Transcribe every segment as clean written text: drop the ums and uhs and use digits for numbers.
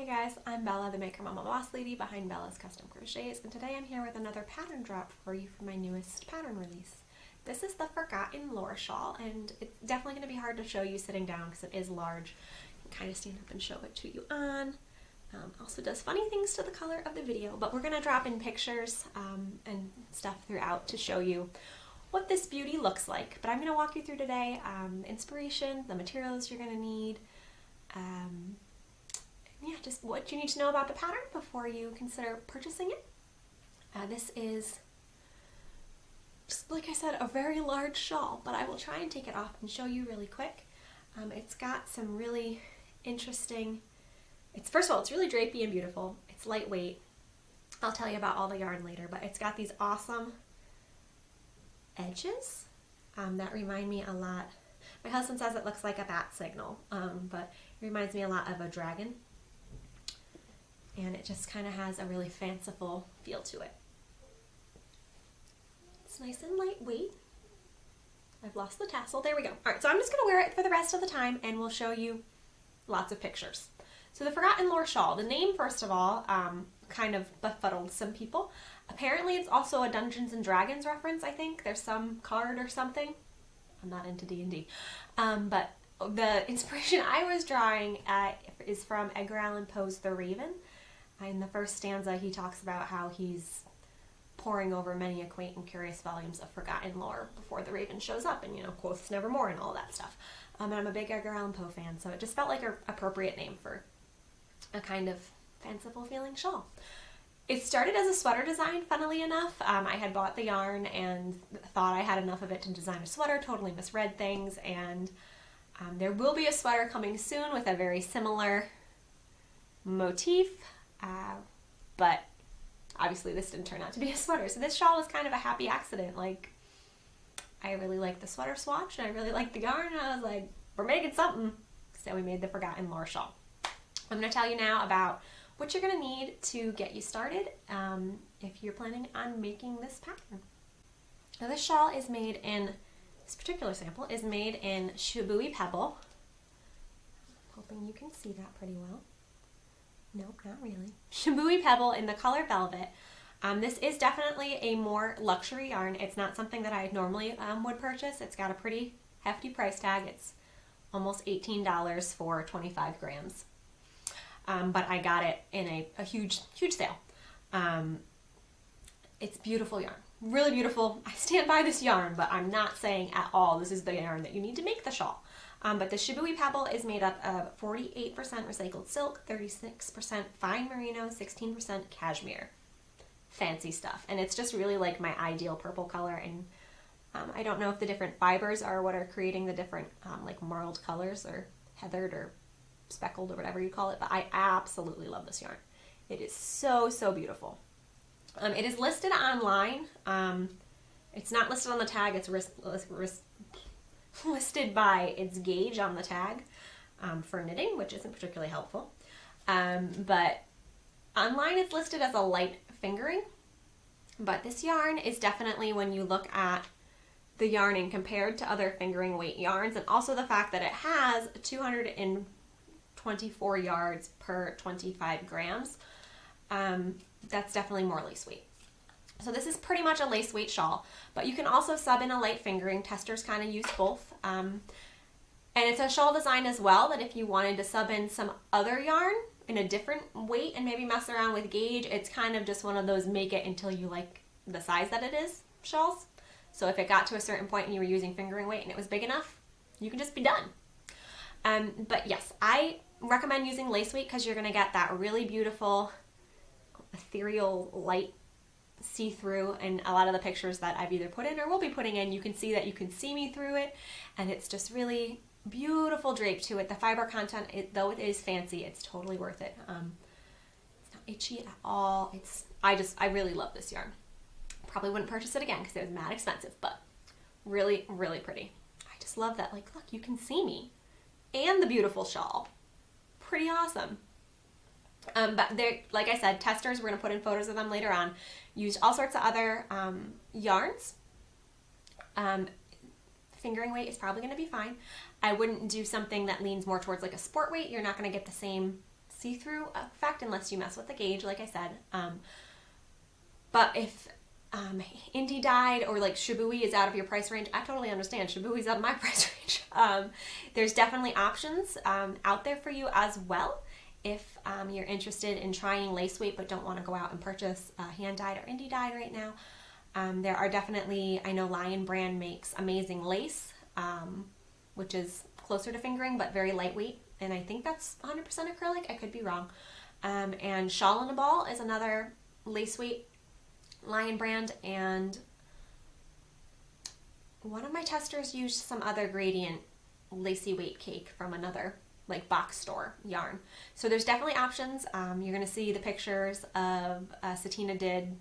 Hey guys, I'm Bella, the Maker Mama Boss Lady behind Bella's Custom Crochets, and today I'm here with another pattern drop for you for my newest pattern release. This is the Forgotten Lore Shawl, and it's definitely going to be hard to show you sitting down because it is large. You can kind of stand up and show it to you on. Also does funny things to the color of the video, but we're going to drop in pictures and stuff throughout to show you what this beauty looks like. But I'm going to walk you through today inspiration, the materials you're going to need, yeah, just what you need to know about the pattern before you consider purchasing it. This is, just like I said, a very large shawl, but I will try and take it off and show you really quick. It's got some really interesting, first of all, it's really drapey and beautiful. It's lightweight. I'll tell you about all the yarn later, but it's got these awesome edges that remind me a lot. My husband says it looks like a bat signal, but it reminds me a lot of a dragon. And it just kind of has a really fanciful feel to it. It's nice and lightweight. I've lost the tassel. There we go. All right, so I'm just going to wear it for the rest of the time, and we'll show you lots of pictures. So the Forgotten Lore Shawl, the name, first of all, kind of befuddled some people. Apparently it's also a Dungeons and Dragons reference, I think. There's some card or something. I'm not into D&D. But the inspiration I was drawing is from Edgar Allan Poe's The Raven. In the first stanza, he talks about how he's poring over many a quaint and curious volumes of forgotten lore before the raven shows up and, quoths nevermore and all that stuff. And I'm a big Edgar Allan Poe fan, so it just felt like an appropriate name for a kind of fanciful feeling shawl. It started as a sweater design, funnily enough. I had bought the yarn and thought I had enough of it to design a sweater, totally misread things, and there will be a sweater coming soon with a very similar motif. But obviously this didn't turn out to be a sweater. So this shawl was kind of a happy accident. Like, I really liked the sweater swatch and I really liked the yarn, and I was like, we're making something. So we made the Forgotten Lore Shawl. I'm going to tell you now about what you're going to need to get you started if you're planning on making this pattern. Now this shawl is made in, this particular sample is made in Shibui Pebble. I'm hoping you can see that pretty well. Nope, not really. Shibui Pebble in the color Velvet. This is definitely a more luxury yarn. It's not something that I normally would purchase. It's got a pretty hefty price tag. It's almost $18 for 25 grams. But I got it in a huge sale. It's beautiful yarn. Really beautiful. I stand by this yarn, but I'm not saying at all this is the yarn that you need to make the shawl. But the Shibui Pebble is made up of 48% recycled silk, 36% fine merino, 16% cashmere. Fancy stuff. And it's just really like my ideal purple color. And I don't know if the different fibers are what are creating the different like marled colors or heathered or speckled or whatever you call it. But I absolutely love this yarn. It is so, so beautiful. It is listed online. It's not listed on the tag. It's listed by its gauge on the tag for knitting, which isn't particularly helpful. But online it's listed as a light fingering. But this yarn is definitely, when you look at the yarning compared to other fingering weight yarns, and also the fact that it has 224 yards per 25 grams, that's definitely more lace weight. So this is pretty much a lace weight shawl, but you can also sub in a light fingering. Testers kind of use both. And it's a shawl design as well, that if you wanted to sub in some other yarn in a different weight and maybe mess around with gauge, it's kind of just one of those make it until you like the size that it is shawls. So if it got to a certain point and you were using fingering weight and it was big enough, you can just be done. But yes, I recommend using lace weight because you're going to get that really beautiful ethereal light see-through. And a lot of the pictures that I've either put in or will be putting in, you can see that you can see me through it, and it's just really beautiful drape to it. The fiber content, though it is fancy, it's totally worth it. It's not itchy at all. I really love this yarn. Probably wouldn't purchase it again because it was mad expensive, but really, really pretty. I just love that, like, look, you can see me and the beautiful shawl. Pretty awesome. But they're, like I said, testers, we're going to put in photos of them later on, used all sorts of other yarns. Fingering weight is probably going to be fine. I wouldn't do something that leans more towards like a sport weight. You're not going to get the same see-through effect unless you mess with the gauge, like I said. But if indie dyed or like shibui is out of your price range, I totally understand. Shibui's out of my price range. There's definitely options out there for you as well. If you're interested in trying lace weight but don't want to go out and purchase hand dyed or indie dyed right now, there are definitely, I know Lion brand makes amazing lace, which is closer to fingering but very lightweight, and I think that's 100% acrylic. I could be wrong. And Shawl in a Ball is another lace weight Lion brand, and one of my testers used some other gradient lacy weight cake from another like box store yarn. So there's definitely options. You're going to see the pictures of Satina did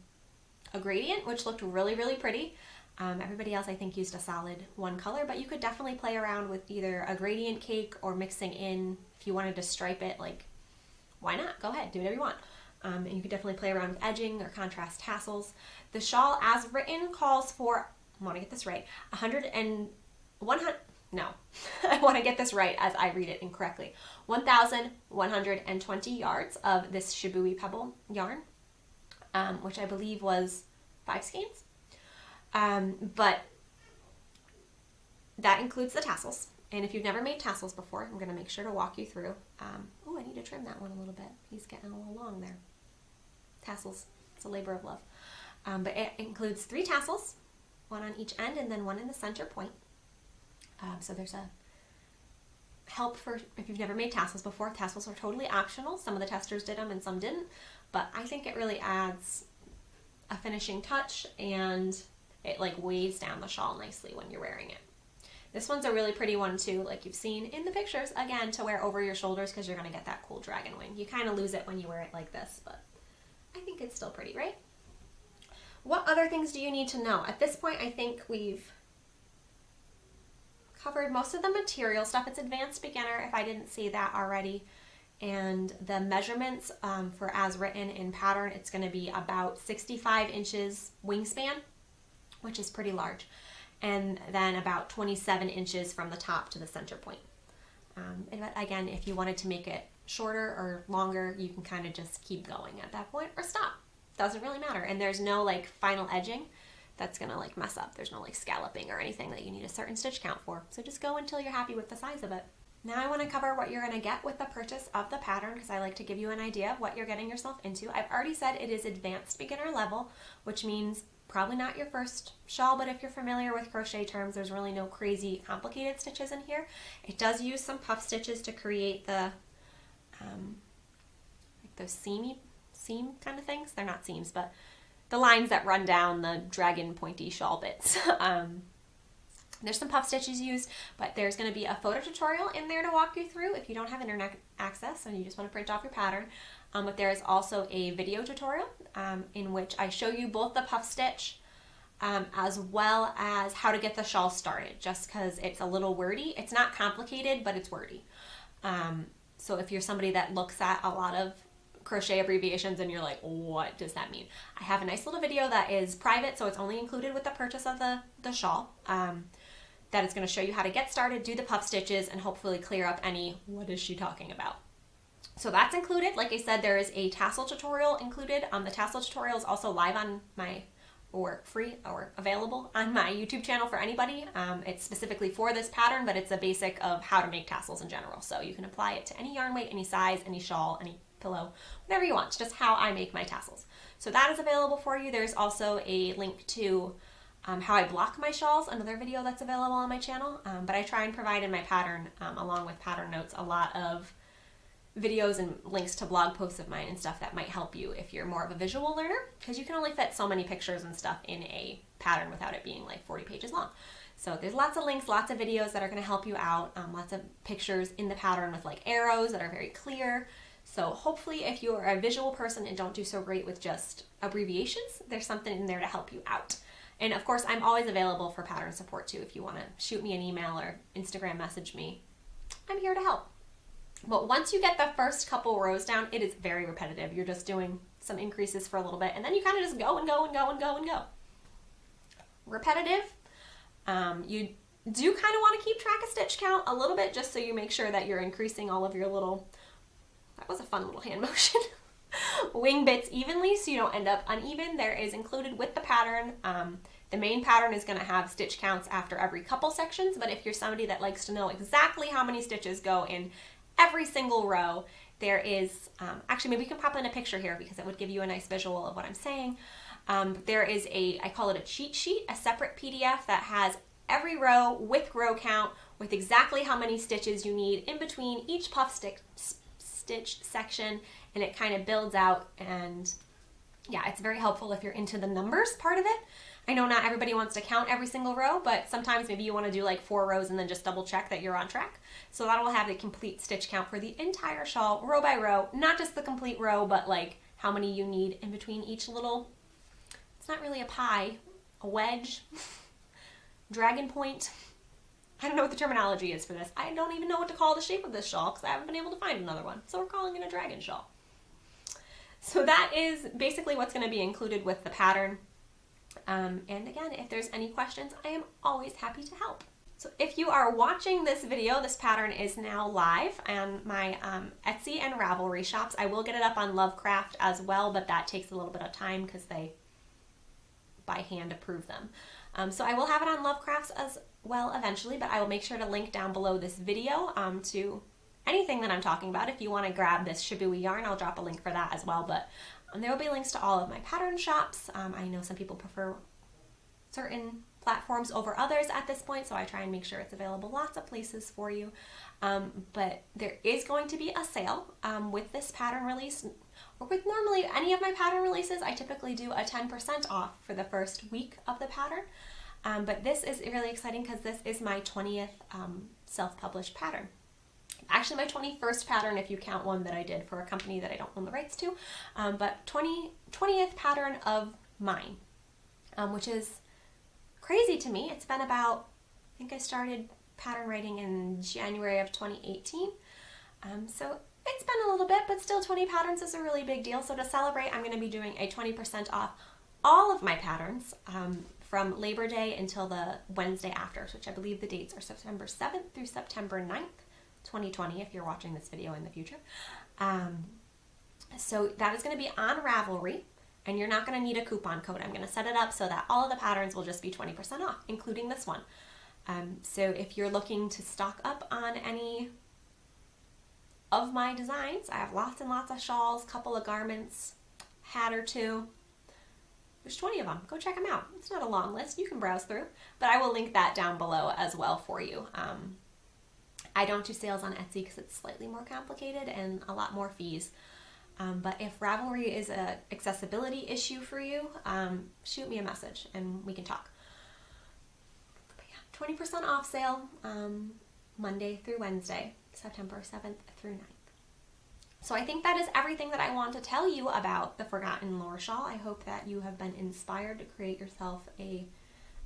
a gradient, which looked really, really pretty. Everybody else I think used a solid one color, but you could definitely play around with either a gradient cake or mixing in, if you wanted to stripe it, like why not? Go ahead, do whatever you want. And you could definitely play around with edging or contrast tassels. The shawl as written calls for, I want to get this right, 100, no, I want to get this right as I read it incorrectly, 1,120 yards of this Shibui Pebble yarn, which I believe was 5 skeins. But that includes the tassels. And if you've never made tassels before, I'm going to make sure to walk you through. Oh, I need to trim that one a little bit. He's getting a little long there. Tassels, it's a labor of love. But it includes 3 tassels, 1 on each end and then 1 in the center point. So there's a help for if you've never made tassels before. Tassels are totally optional. Some of the testers did them and some didn't, but I think it really adds a finishing touch, and it like weighs down the shawl nicely when you're wearing it. This one's a really pretty one too, like you've seen in the pictures, again, to wear over your shoulders because you're going to get that cool dragon wing. You kind of lose it when you wear it like this, but I think it's still pretty, right? What other things do you need to know? At this point, I think we've covered most of the material stuff. It's advanced beginner if I didn't say that already. And the measurements for as written in pattern, it's going to be about 65 inches wingspan, which is pretty large. And then about 27 inches from the top to the center point. And again, if you wanted to make it shorter or longer, you can kind of just keep going at that point or stop. Doesn't really matter. And there's no like final edging that's gonna like mess up. There's no like scalloping or anything that you need a certain stitch count for. So just go until you're happy with the size of it. Now I want to cover what you're going to get with the purchase of the pattern, because I like to give you an idea of what you're getting yourself into. I've already said it is advanced beginner level, which means probably not your first shawl, but if you're familiar with crochet terms, there's really no crazy complicated stitches in here. It does use some puff stitches to create the like those seam kind of things. They're not seams, but the lines that run down the dragon pointy shawl bits. There's some puff stitches used, but there's going to be a photo tutorial in there to walk you through if you don't have internet access and you just want to print off your pattern. But there is also a video tutorial in which I show you both the puff stitch as well as how to get the shawl started, just because it's a little wordy. It's not complicated, but it's wordy. So if you're somebody that looks at a lot of crochet abbreviations and you're like, what does that mean? I have a nice little video that is private, so it's only included with the purchase of the shawl. That is going to show you how to get started, do the puff stitches, and hopefully clear up any what is she talking about. So that's included. Like I said, there is a tassel tutorial included. The tassel tutorial is also live on my, or free or available on my YouTube channel for anybody. It's specifically for this pattern, but it's a basic of how to make tassels in general. So you can apply it to any yarn weight, any size, any shawl, any pillow, whatever you want. It's just how I make my tassels. So that is available for you. There's also a link to how I block my shawls, another video that's available on my channel. But I try and provide in my pattern, along with pattern notes, a lot of videos and links to blog posts of mine and stuff that might help you if you're more of a visual learner, because you can only fit so many pictures and stuff in a pattern without it being like 40 pages long. So there's lots of links, lots of videos that are going to help you out, lots of pictures in the pattern with like arrows that are very clear. So hopefully if you are a visual person and don't do so great with just abbreviations, there's something in there to help you out. And of course, I'm always available for pattern support too. If you want to shoot me an email or Instagram message me, I'm here to help. But once you get the first couple rows down, it is very repetitive. You're just doing some increases for a little bit, and then you kind of just go and go and go and go and go. Repetitive. You do kind of want to keep track of stitch count a little bit, just so you make sure that you're increasing all of your little that was a fun little hand motion. Wing bits evenly so you don't end up uneven. There is included with the pattern. The main pattern is going to have stitch counts after every couple sections, but if you're somebody that likes to know exactly how many stitches go in every single row, there is, actually maybe we can pop in a picture here because it would give you a nice visual of what I'm saying. There is I call it a cheat sheet, a separate PDF that has every row with row count, with exactly how many stitches you need in between each puff stitch section, and it kind of builds out, and yeah, it's very helpful if you're into the numbers part of it. I know not everybody wants to count every single row, but sometimes maybe you want to do like 4 rows and then just double check that you're on track. So that will have the complete stitch count for the entire shawl, row by row, not just the complete row, but like how many you need in between each little, it's not really a pie, a wedge, dragon point. I don't know what the terminology is for this. I don't even know what to call the shape of this shawl because I haven't been able to find another one. So we're calling it a dragon shawl. So that is basically what's going to be included with the pattern. And again, if there's any questions, I am always happy to help. So if you are watching this video, this pattern is now live on my Etsy and Ravelry shops. I will get it up on LoveCraft as well, but that takes a little bit of time because they by hand approve them. So I will have it on LoveCrafts as well eventually, but I will make sure to link down below this video to anything that I'm talking about. If you want to grab this Shabooey yarn, I'll drop a link for that as well, but there will be links to all of my pattern shops. I know some people prefer certain platforms over others at this point, so I try and make sure it's available lots of places for you. But there is going to be a sale with this pattern release, or with normally any of my pattern releases. I typically do a 10% off for the first week of the pattern. But this is really exciting because this is my 20th self-published pattern. Actually my 21st pattern if you count one that I did for a company that I don't own the rights to, but 20th pattern of mine, which is crazy to me. It's been about, I think I started pattern writing in January of 2018, so it's been a little bit, but still 20 patterns is a really big deal. So to celebrate, I'm going to be doing a 20% off all of my patterns from Labor Day until the Wednesday after, which I believe the dates are September 7th through September 9th. 2020 if you're watching this video in the future. So that is going to be on Ravelry, and you're not going to need a coupon code. I'm going to set it up so that all of the patterns will just be 20% off, including this one. So if you're looking to stock up on any of my designs, I have lots and lots of shawls, couple of garments, hat or two. There's 20 of them. Go check them out. It's not a long list. You can browse through, but I will link that down below as well for you. I don't do sales on Etsy because it's slightly more complicated and a lot more fees. But if Ravelry is an accessibility issue for you, shoot me a message and we can talk. But yeah, 20% off sale Monday through Wednesday, September 7th through 9th. So I think that is everything that I want to tell you about the Forgotten Lore Shawl. I hope that you have been inspired to create yourself a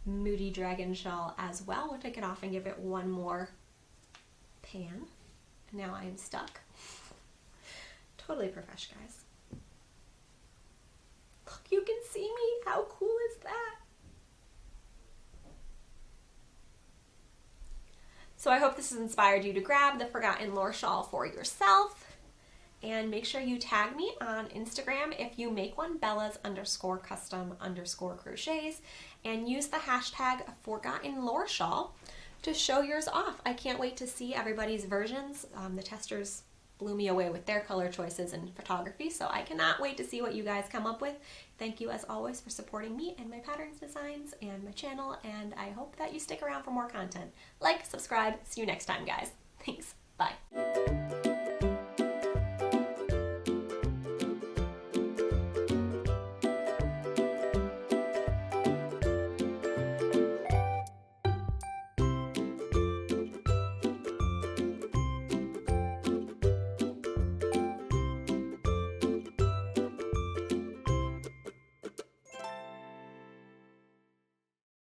moody dragon shawl as well. We'll take it off and give it one more pan. Now I am stuck. Totally profesh, guys. Look, you can see me. How cool is that? So I hope this has inspired you to grab the Forgotten Lore Shawl for yourself. And make sure you tag me on Instagram if you make one, Bellas_custom_crochets, and use the hashtag Forgotten Lore Shawl to show yours off. I can't wait to see everybody's versions. The testers blew me away with their color choices and photography, so I cannot wait to see what you guys come up with. Thank you as always for supporting me and my patterns, designs, and my channel, and I hope that you stick around for more content. Like, subscribe, see you next time, guys. Thanks, bye.